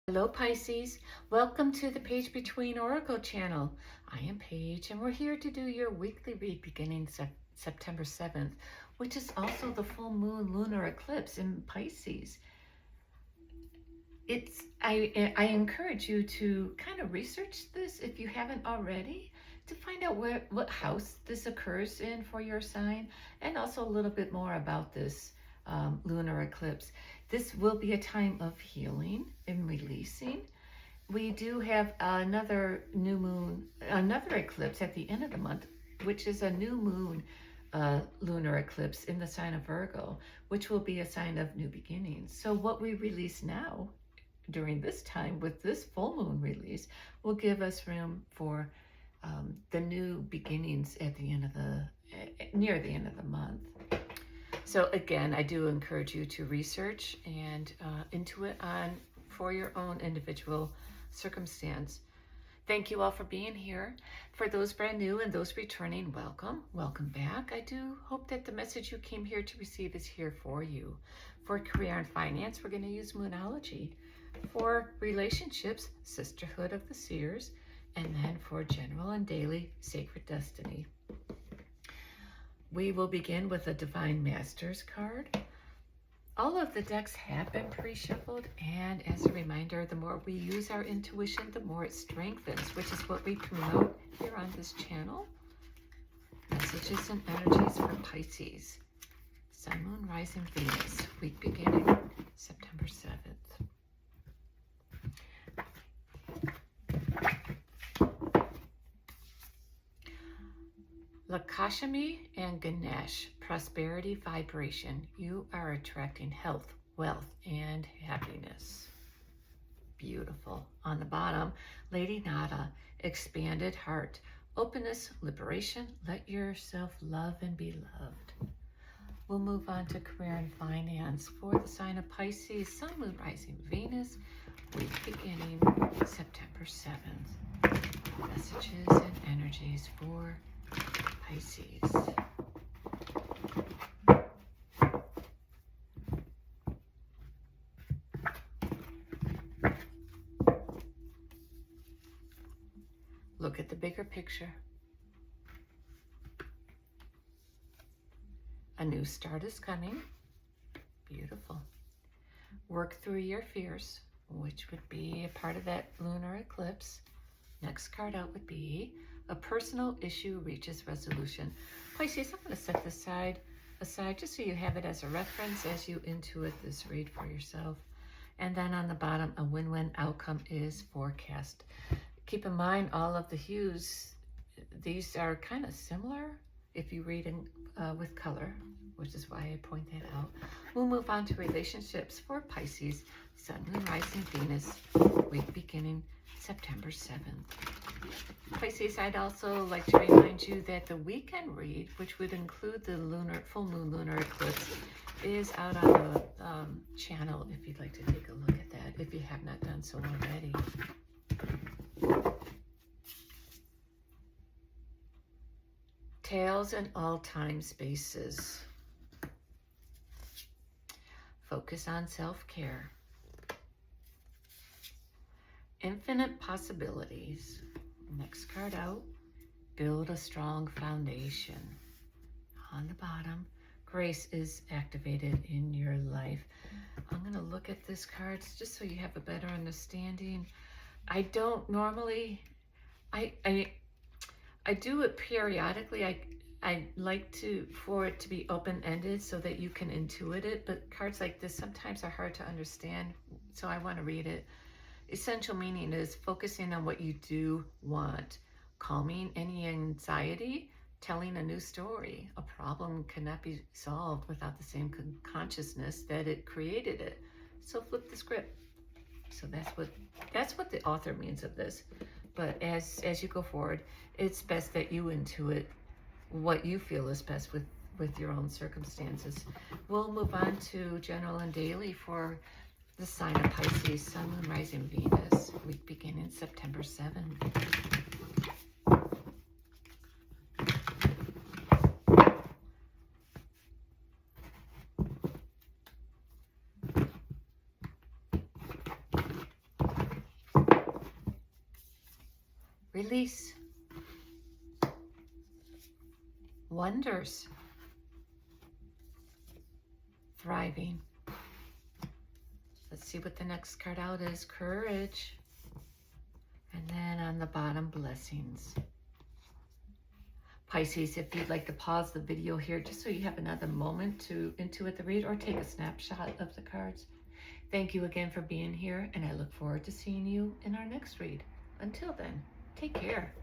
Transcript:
Hello Pisces, welcome to the Page Between Oracle channel. I am Paige and we're here to do your weekly read beginning September 7th, which is also the full moon lunar eclipse in Pisces. I encourage you to kind of research this if you haven't already, to find out what house this occurs in for your sign, and also a little bit more about this lunar eclipse. This will be a time of healing and releasing. We do have another new moon, another eclipse at the end of the month, which is a new moon lunar eclipse in the sign of Virgo, which will be a sign of new beginnings. So what we release now during this time with this full moon release will give us room for the new beginnings at the end of near the end of the month. So again, I do encourage you to research and intuit for your own individual circumstance. Thank you all for being here. For those brand new and those returning, welcome back. I do hope that the message you came here to receive is here for you. For career and finance, we're going to use Moonology. For relationships, Sisterhood of the Seers. And then for general and daily, Sacred Destiny. We will begin with a Divine Masters card. All of the decks have been pre-shuffled, and as a reminder, the more we use our intuition, the more it strengthens, which is what we promote here on this channel. Messages and energies for Pisces. Sun, Moon, Rising, Venus. Week beginning September 7th. Lakshmi and Ganesh, prosperity vibration. You are attracting health, wealth, and happiness. Beautiful. On the bottom, Lady Nada, expanded heart, openness, liberation. Let yourself love and be loved. We'll move on to career and finance for the sign of Pisces, Sun, Moon, Rising, Venus, week beginning September 7th. Messages and energies for Pisces. Look at the bigger picture. A new start is coming. Beautiful. Work through your fears, which would be a part of that lunar eclipse. Next card out would be a personal issue reaches resolution. Pisces, I'm going to set this aside just so you have it as a reference as you intuit this read for yourself. And then on the bottom, a win-win outcome is forecast. Keep in mind all of the hues. These are kind of similar if you read in, with color, which is why I point that out. We'll move on to relationships for Pisces, Sun, Moon, Rising, Venus, week beginning September 7th. Pisces, I'd also like to remind you that the weekend read, which would include the full moon lunar eclipse, is out on the channel if you'd like to take a look at that, if you have not done so already. Tales in all time spaces. Focus on self-care. Infinite possibilities. Next card out, build a strong foundation. On the bottom, grace is activated in your life. I'm going to look at this card just so you have a better understanding. I don't normally, I do it periodically. I like for it to be open-ended so that you can intuit it, but cards like this sometimes are hard to understand, so I want to read it. Essential meaning is focusing on what you do want, calming any anxiety, telling a new story. A problem cannot be solved without the same consciousness that it created it. So flip the script. So that's what the author means of this. But as you go forward, it's best that you intuit what you feel is best with your own circumstances. We'll move on to general and daily for the sign of Pisces, Sun, Moon, Rising, Venus, week beginning September 7th. release, wonders, thriving. Let's see what the next card out is. Courage. And then on the bottom, blessings. Pisces, if you'd like to pause the video here just so you have another moment to intuit the read or take a snapshot of the cards. Thank you again for being here, and I look forward to seeing you in our next read. Until then, take care.